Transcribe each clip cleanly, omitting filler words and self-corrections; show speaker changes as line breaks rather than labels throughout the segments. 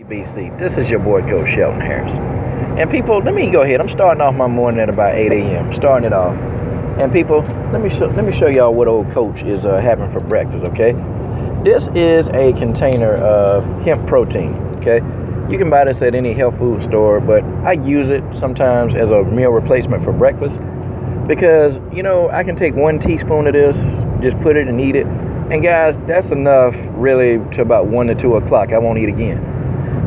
BC. This is your boy Coach Shelton Harris. And people, let me go ahead. I'm starting off my morning at about 8 a.m. Starting it off. And people, let me show y'all what old Coach is having for breakfast, okay? This is a container of hemp protein, okay? You can buy this at any health food store, but I use it sometimes as a meal replacement for breakfast because, I can take 1 teaspoon of this, just put it and eat it. And guys, that's enough really to about 1 to 2 o'clock. I won't eat again.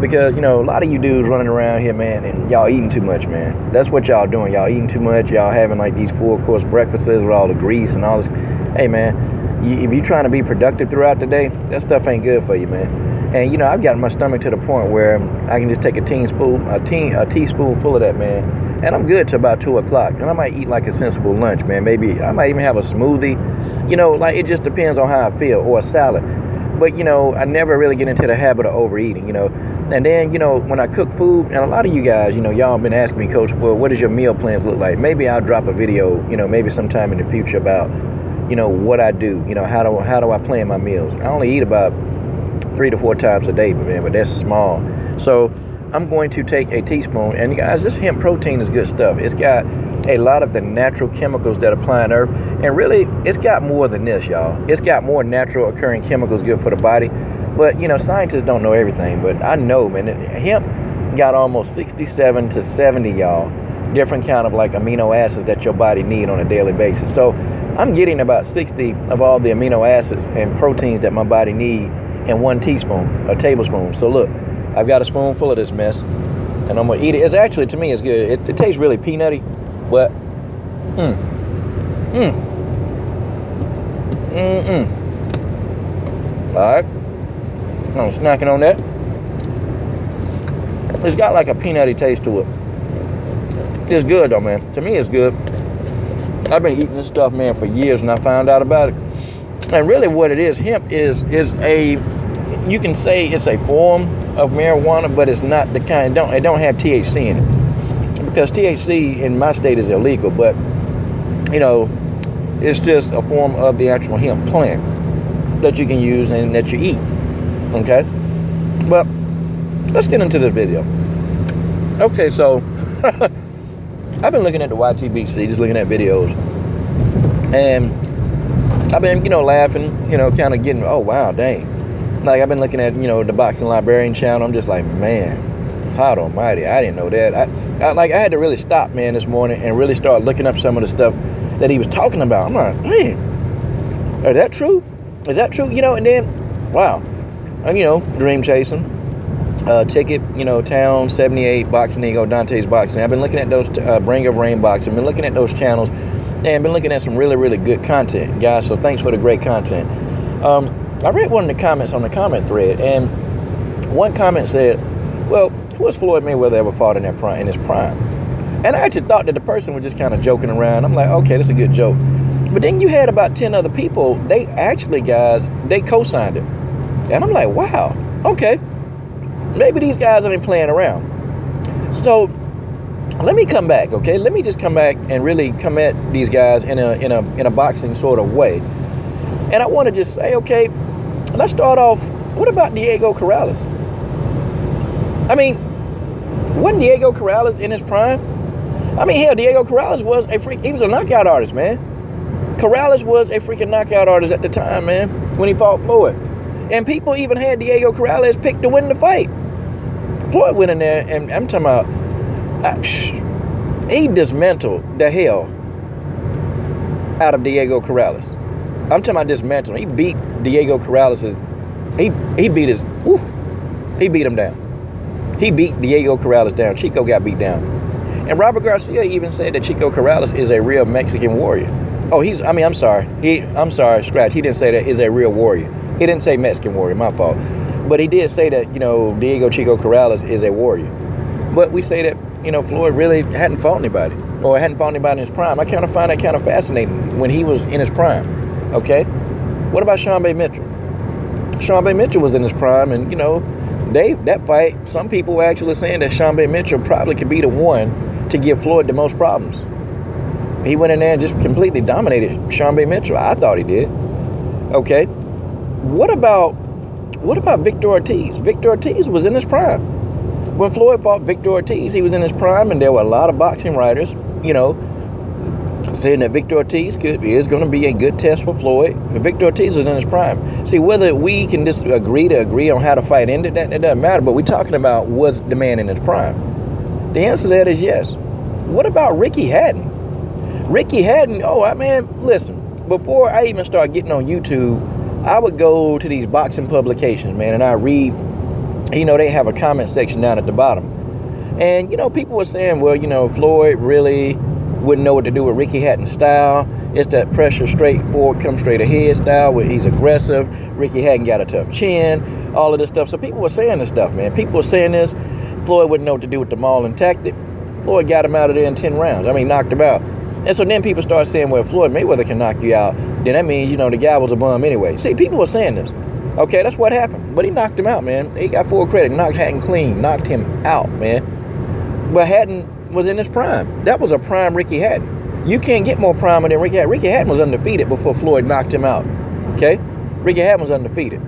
Because, a lot of you dudes running around here, man, and y'all eating too much, man. That's what y'all doing. Y'all eating too much. Y'all having like these full-course breakfasts with all the grease and all this. Hey, man, if you're trying to be productive throughout the day, that stuff ain't good for you, man. And, I've gotten my stomach to the point where I can just take a teaspoon full of that, man. And I'm good till about 2 o'clock. And I might eat like a sensible lunch, man. Maybe I might even have a smoothie. Like it just depends on how I feel, or a salad. But, I never really get into the habit of overeating, And then, when I cook food, and a lot of you guys, y'all been asking me, Coach, well, what does your meal plans look like? Maybe I'll drop a video, maybe sometime in the future about, what I do. How do I plan my meals? I only eat about 3 to 4 times a day, but that's small. So I'm going to take a teaspoon. And guys, this hemp protein is good stuff. It's got a lot of the natural chemicals that apply on earth. And really, it's got more than this, y'all. It's got more natural occurring chemicals good for the body. But, scientists don't know everything. But I know, man, hemp got almost 67 to 70, y'all, different kind of like amino acids that your body need on a daily basis. So I'm getting about 60 of all the amino acids and proteins that my body need in 1 teaspoon, a tablespoon. So look, I've got a spoonful of this mess, and I'm going to eat it. It's actually, to me, it's good. It tastes really peanutty, but all right. I'm snacking on that. It's got like a peanutty taste to it. It's good though, man. To me, it's good. I've been eating this stuff, man, for years, and I found out about it. And really what it is, hemp is you can say it's a form of marijuana, but it's not the kind, it don't have THC in it. Because THC in my state is illegal, but, it's just a form of the actual hemp plant that you can use and that you eat. Okay, but let's get into this video. Okay, so I've been looking at the YTBC, just looking at videos, and I've been, laughing, kind of getting, oh wow, dang. Like I've been looking at, the Boxing Librarian channel. I'm just like, man, hot almighty, I didn't know that. I had to really stop, man, this morning and really start looking up some of the stuff that he was talking about. I'm like, man, is that true? Is that true? And then, wow. Dream Chasing, Ticket, Town 78, Boxing Ego, Dante's Boxing. I've been looking at those, Bring of Rain Boxing. I've been looking at those channels and been looking at some really, really good content, guys. So thanks for the great content. I read one of the comments on the comment thread, and one comment said, well, who has Floyd Mayweather ever fought in his prime? And I actually thought that the person was just kind of joking around. I'm like, okay, that's a good joke. But then you had about 10 other people. They actually, guys, they co-signed it. And I'm like, wow, okay. Maybe these guys ain't playing around. So let me come back, okay? Let me just come back and really come at these guys in a boxing sort of way. And I want to just say, okay, let's start off. What about Diego Corrales? I mean, wasn't Diego Corrales in his prime? I mean, hell, Diego Corrales was he was a knockout artist, man. Corrales was a freaking knockout artist at the time, man, when he fought Floyd. And people even had Diego Corrales picked to win the fight. Floyd went in there, and I'm talking about, he dismantled the hell out of Diego Corrales. I'm talking about dismantling. He beat Diego Corrales. He beat him down. He beat Diego Corrales down. Chico got beat down. And Robert Garcia even said that Chico Corrales is a real Mexican warrior. Oh, I'm sorry, scratch. He didn't say that is a real warrior. He didn't say Mexican warrior, my fault. But he did say that, Diego Chico Corrales is a warrior. But we say that, Floyd really hadn't fought anybody, or hadn't fought anybody in his prime. I kind of find that kind of fascinating when he was in his prime, okay? What about Sean Bay Mitchell? Sean Bay Mitchell was in his prime, and, that fight, some people were actually saying that Sean Bay Mitchell probably could be the one to give Floyd the most problems. He went in there and just completely dominated Sean Bay Mitchell. I thought he did. Okay. What about What about Victor Ortiz? Victor Ortiz was in his prime. When Floyd fought Victor Ortiz, he was in his prime, and there were a lot of boxing writers, saying that Victor Ortiz is going to be a good test for Floyd. Victor Ortiz was in his prime. See, whether we can just agree on how the fight ended, that doesn't matter, but we're talking about was the man in his prime. The answer to that is yes. What about Ricky Hatton? Ricky Hatton, listen, before I even start getting on YouTube, I would go to these boxing publications, man, and I read, they have a comment section down at the bottom. And, people were saying, well, Floyd really wouldn't know what to do with Ricky Hatton's style. It's that pressure straight forward, come straight ahead style where he's aggressive. Ricky Hatton got a tough chin, all of this stuff. So people were saying this stuff, man. People were saying this. Floyd wouldn't know what to do with the mauling tactic. Floyd got him out of there in 10 rounds. Knocked him out. And so then people start saying, well, if Floyd Mayweather can knock you out, then that means, the guy was a bum anyway. See, people were saying this. Okay, that's what happened. But he knocked him out, man. He got full credit. Knocked Hatton clean. Knocked him out, man. But Hatton was in his prime. That was a prime Ricky Hatton. You can't get more prime than Ricky Hatton. Ricky Hatton was undefeated before Floyd knocked him out. Okay? Ricky Hatton was undefeated.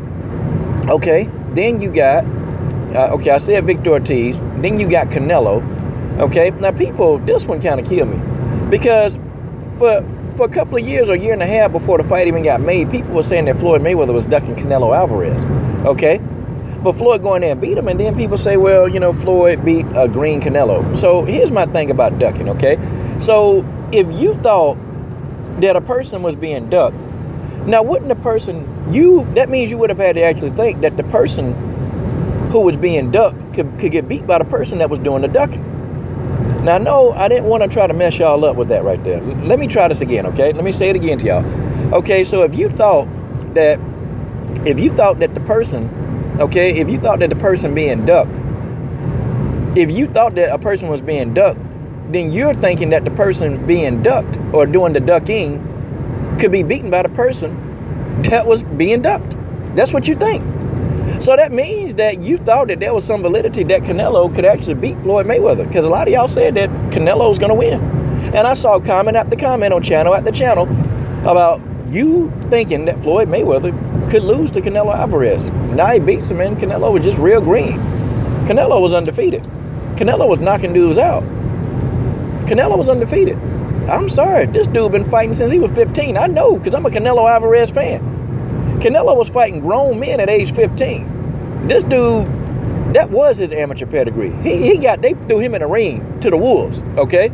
Okay, then you got, I said Victor Ortiz. Then you got Canelo. Okay? Now, people, this one kind of killed me. Because for a couple of years or a year and a half before the fight even got made, people were saying that Floyd Mayweather was ducking Canelo Alvarez. Okay? But Floyd going there and beat him, and then people say, well, Floyd beat a green Canelo. So here's my thing about ducking, okay? So if you thought that a person was being ducked, now wouldn't the person, that means you would have had to actually think that the person who was being ducked could get beat by the person that was doing the ducking. Now, no, I didn't want to try to mess y'all up with that right there. Let me try this again, okay? Let me say it again to y'all. Okay, so if you thought that the person, okay, if you thought that the person being ducked, if you thought that a person was being ducked, then you're thinking that the person being ducked or doing the ducking could be beaten by the person that was being ducked. That's what you think. So that means that you thought that there was some validity that Canelo could actually beat Floyd Mayweather, because a lot of y'all said that Canelo was going to win. And I saw comment after comment on channel after channel about you thinking that Floyd Mayweather could lose to Canelo Alvarez. Now he beats him, and Canelo was just real green. Canelo was undefeated. Canelo was knocking dudes out. Canelo was undefeated. I'm sorry, this dude been fighting since he was 15. I know, because I'm a Canelo Alvarez fan. Canelo was fighting grown men at age 15. This dude, that was his amateur pedigree. They threw him in a ring to the wolves, okay?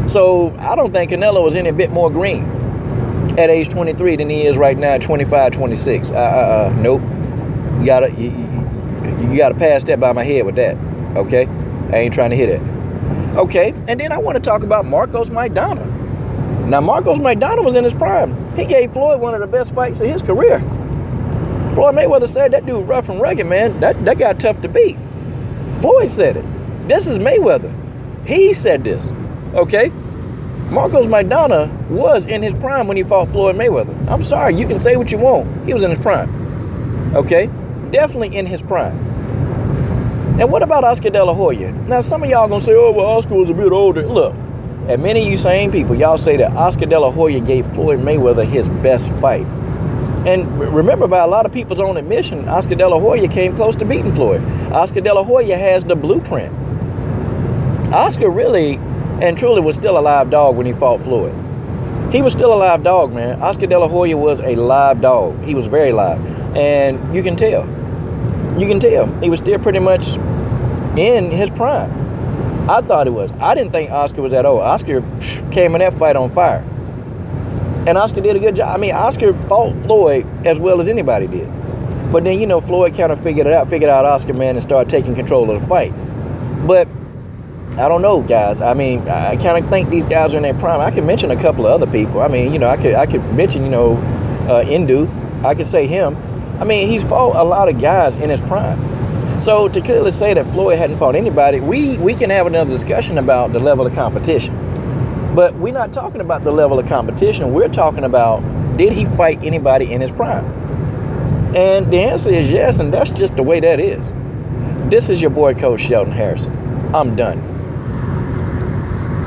So I don't think Canelo was any bit more green at age 23 than he is right now at 25, 26. Nope. You gotta pass that by my head with that, okay? I ain't trying to hit it. Okay, and then I want to talk about Marcos Maidana. Now, Marcos Maidana was in his prime. He gave Floyd one of the best fights of his career. Floyd Mayweather said that dude rough and rugged, man. That guy tough to beat. Floyd said it. This is Mayweather. He said this, okay? Marcos Maidana was in his prime when he fought Floyd Mayweather. I'm sorry, you can say what you want. He was in his prime, okay? Definitely in his prime. And what about Oscar De La Hoya? Now, some of y'all gonna say, oh, well, Oscar was a bit older. Look, and many of you same people, y'all say that Oscar De La Hoya gave Floyd Mayweather his best fight. And remember, by a lot of people's own admission, Oscar De La Hoya came close to beating Floyd. Oscar De La Hoya has the blueprint. Oscar really and truly was still a live dog when he fought Floyd. He was still a live dog, man. Oscar De La Hoya was a live dog. He was very live. And you can tell. You can tell. He was still pretty much in his prime. I thought it was. I didn't think Oscar was that old. Oscar came in that fight on fire. And Oscar did a good job. I mean, Oscar fought Floyd as well as anybody did. But then, Floyd kind of figured out Oscar, man, and started taking control of the fight. But I don't know, guys. I mean, I kind of think these guys are in their prime. I can mention a couple of other people. I mean, I could mention, Indu. I could say him. I mean, he's fought a lot of guys in his prime. So to clearly say that Floyd hadn't fought anybody, we can have another discussion about the level of competition. But we're not talking about the level of competition. We're talking about, did he fight anybody in his prime? And the answer is yes, and that's just the way that is. This is your boy, Coach Shelton Harrison. I'm done.